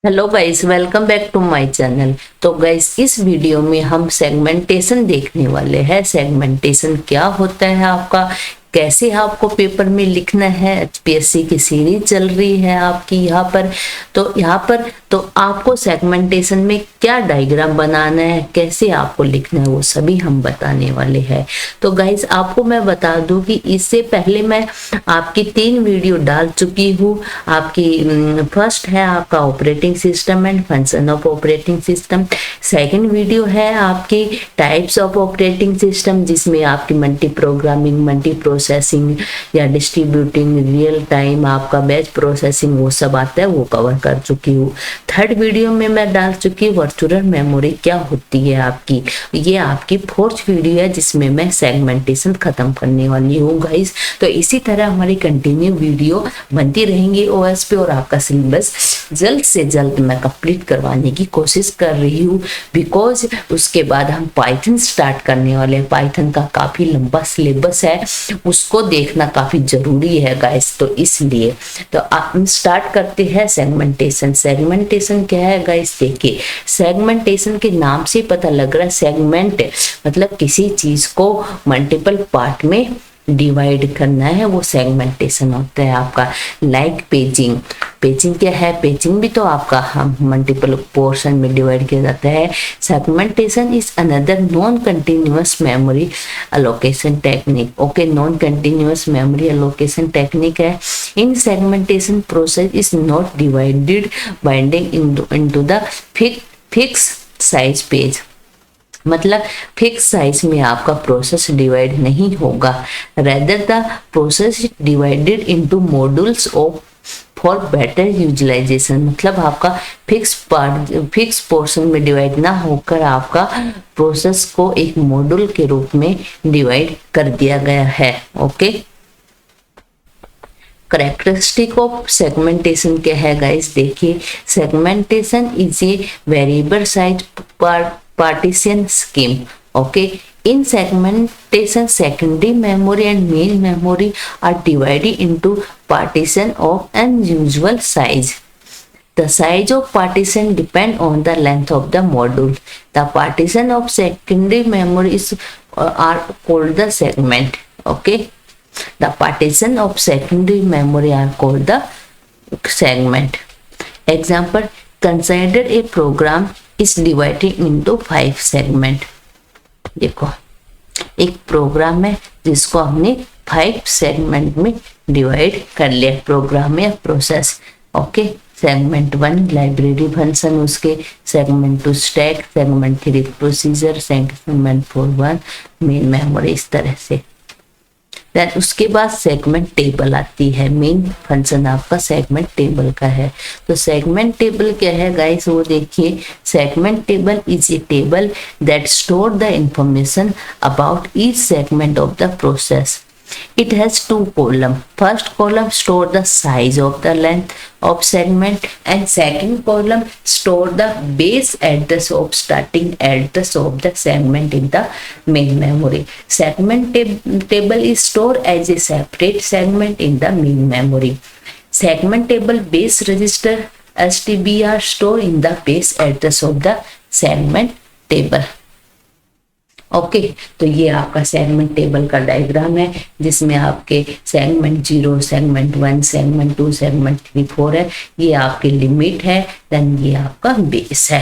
Hello guys, welcome back to my channel. तो guys, इस video में हम सेगमेंटेशन देखने वाले हैं। सेगमेंटेशन क्या होता है आपका, कैसे आपको पेपर में लिखना है। एचपीएससी की सीरीज चल रही है आपकी यहाँ पर तो आपको सेगमेंटेशन में क्या डायग्राम बनाना है, कैसे आपको लिखना है, वो सभी हम बताने वाले हैं। तो गाइस, आपको मैं बता दूं कि इससे पहले मैं आपकी 3 वीडियो डाल चुकी हूँ। आपकी फर्स्ट है आपका operating system and function of operating system. Second video है आपकी टाइप्स ऑफ ऑपरेटिंग सिस्टम, जिसमें आपकी मल्टी प्रोग्रामिंग, मल्टी प्रोसेसिंग या डिस्ट्रीब्यूटिंग, रियल टाइम, आपका बैच प्रोसेसिंग, वो सब आता है, वो कवर कर चुकी हूँ। थर्ड वीडियो में मैं डाल चुकी हूँ वर्चुअल मेमोरी क्या होती है आपकी। ये आपकी फोर्थ वीडियो है जिसमें मैं सेगमेंटेशन खत्म करने वाली हूँ गाइस। तो इसी तरह हमारी कंटिन्यू वीडियो बनती रहेंगी ओएस पे, और आपका सिलेबस जल्द से जल्द मैं कंप्लीट करवाने की कोशिश कर रही हूँ, बिकॉज उसके बाद हम पाइथन स्टार्ट करने वाले हैं। पाइथन का काफी लंबा सिलेबस है, उसको देखना काफी जरूरी है गाइस। तो इसलिए तो हम स्टार्ट करते हैं सेगमेंटेशन। सेगमेंटेशन क्या है गाइस, देखिए सेगमेंटेशन के नाम से पता लग रहा है, सेगमेंट मतलब किसी चीज को मल्टीपल पार्ट में डिवाइड करना है, वो सेगमेंटेशन होता है आपका। लाइक पेजिंग, पेजिंग क्या है, पेजिंग भी तो आपका हम मल्टीपल पोर्शन में डिवाइड किया जाता है। Segmentation is another non continuous memory allocation technique. Okay, non continuous memory allocation technique है। In segmentation process is not divided binding into the fix size page, मतलब फिक्स साइज में आपका process divide नहीं होगा। Rather the process divided into modules of for better utilisation, मतलब आपका fix portion में divide ना होकर आपका प्रोसेस को एक मॉड्यूल के रूप में डिवाइड कर दिया गया है। ओके, करेक्टरिस्टिक ऑफ सेगमेंटेशन क्या है गाइस, देखिए segmentation is a variable size partition scheme. Okay, in segmentation secondary memory and main memory are divided into partition of unusual size. The size of partition depend on the length of the module. The partition of secondary memory is are called the segment. Okay, the partition of secondary memory are called the segment. Example, consider a program is divided into 5 segment. देखो एक programme है जिसको हमने 5 segment में divide कर लिया, program या process. Okay, segment 1 library function, उसके segment 2 stack, segment 3 procedure, segment 4 1 main memory, इस तरह से। देन उसके बाद सेगमेंट टेबल आती है। मेन फंक्शन आपका सेगमेंट टेबल का है। तो सेगमेंट टेबल क्या है गाइस, वो देखिए, segment table is a table that store the information about each segment of the process. It has 2 columns. First column store the size of the length of segment, and second column store the base address of starting address of the segment in the main memory. Segment table is stored as a separate segment in the main memory. Segment table base register STB are stored in the base address of the segment table. Okay, तो ये आपका segment table का diagram है, जिसमें आपके segment 0, segment 1, segment 2, segment 3 4 है। ये आपकी लिमिट है, देन ये आपका बेस है।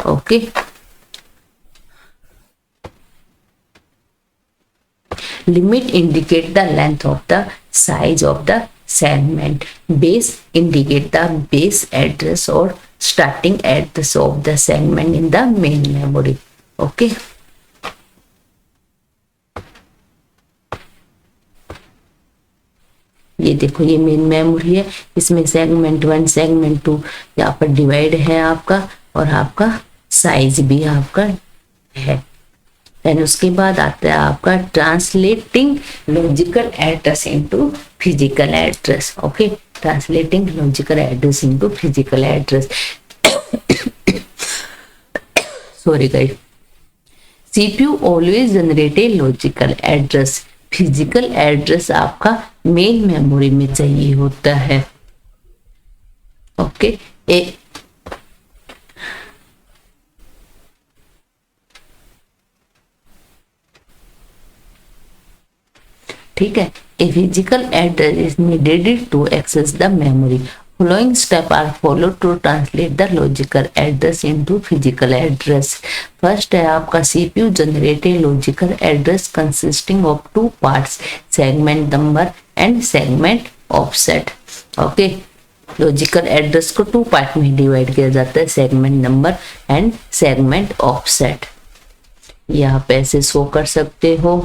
Okay, limit indicate the length of the size of the segment. Base indicate the base address or starting address of the segment in the main memory. Okay. ये देखो, ये मेन मेमोरी है, इसमें segment 1, segment 2 यहाँ पर divide है आपका, और आपका साइज भी आपका है। देन उसके बाद आता है आपका translating logical address into physical address. Okay, translating logical address into physical address. Sorry guys, CPU always generate a logical address. Physical address आपका मेन मेमोरी में चाहिए होता है। ओके, ठीक है। A physical address is needed to access the memory. Following steps are followed to translate the logical address into physical address. First है आपका CPU generated logical address consisting of two parts, segment number and segment offset. Okay, logical address को 2 part में divide किया जाता है, segment number and segment offset. यहाँ पे ऐसे शो कर सकते हो।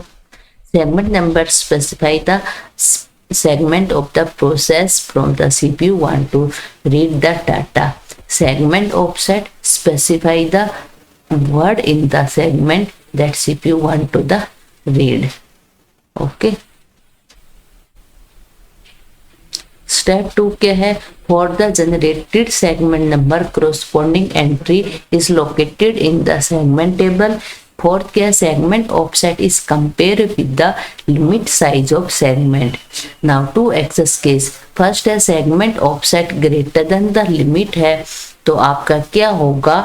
Segment number specify the segment of the process from the CPU want to read the data. Segment offset specify the word in the segment that CPU want to the read. Okay. Step 2 क्या है? For the generated segment number corresponding entry is located in the segment table. Fourth क्या? Segment offset is compared with the limit size of segment. Now to access case. First है segment offset greater than the limit है, तो आपका क्या होगा,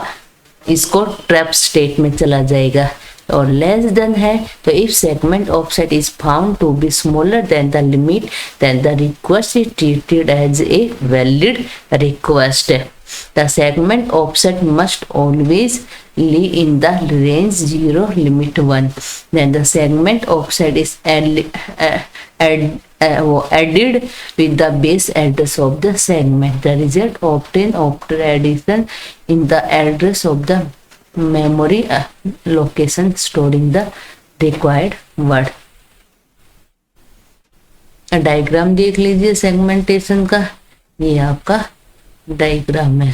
इसको trap state में चला जाएगा। और लेस देन है तो if segment offset is found to be smaller than the limit then the request is treated as a valid request. The segment offset must always lie in the range 0 limit 1. Then the segment offset is added with the base address of the segment. The result obtained after addition in the address of the memory location storing the required word. Diagram देख लीजिए segmentation का, ये आपका diagram है।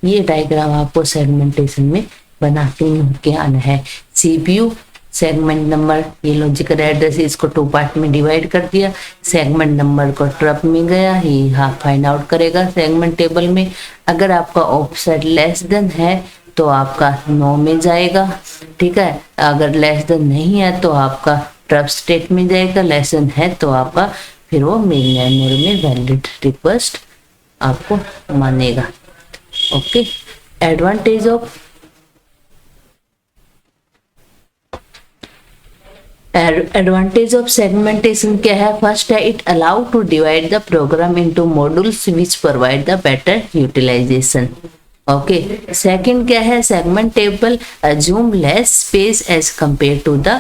ये diagram आपको segmentation में बनाते के आना है। CPU सेगमेंट नंबर, ये लॉजिकल एड्रेस, इसको 2 पार्ट में डिवाइड कर दिया। सेगमेंट नंबर को ट्रप में गया, ये हाँ फाइंड आउट करेगा सेगमेंट टेबल में। अगर आपका ऑफसेट लेस देन है तो आपका 9 में जाएगा, ठीक है। अगर लेस देन नहीं है तो आपका ट्रप स्टेट में जाएगा, लेस देन है तो आपका फिर वो मेन मेमोरी में वैलिड रिक्वेस्ट आपको मानेगा। ओके, एडवांटेज ऑफ सेगमेंटेशन क्या है? फर्स्ट है it allow to divide the program into modules which provide the better utilization. Okay, second क्या है? Segment table assume less space as compared to the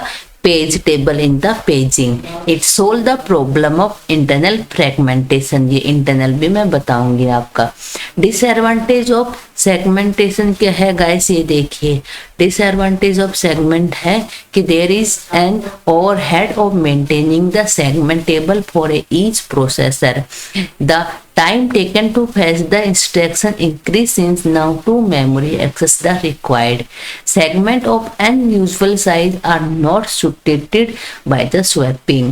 page table in the paging. It solve the problem of internal fragmentation. ये internal भी मैं बताऊंगी आपका। Disadvantage of segmentation क्या है guys? ये देखिए, डिसएडवांटेज ऑफ सेगमेंट है कि there is an overhead of maintaining the segment table for each processor. The time taken to fetch the instruction increase since now to memory access the required. Segment of unusual size are not suited by the swapping.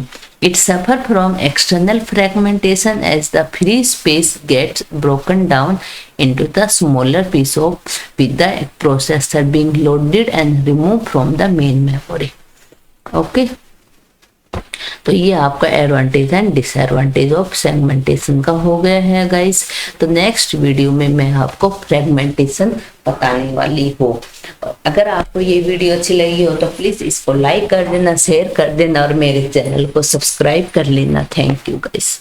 It suffers from external fragmentation as the free space gets broken down into the smaller piece of with the processor being loaded and removed from the main memory. Okay. तो ये आपका advantage and disadvantage of segmentation का हो गया है guys. तो next video में मैं आपको फ्रेगमेंटेशन बताने वाली हूँ। अगर आपको ये वीडियो अच्छी लगी हो तो प्लीज इसको लाइक कर देना, शेयर कर देना और मेरे चैनल को सब्सक्राइब कर लेना। Thank you guys.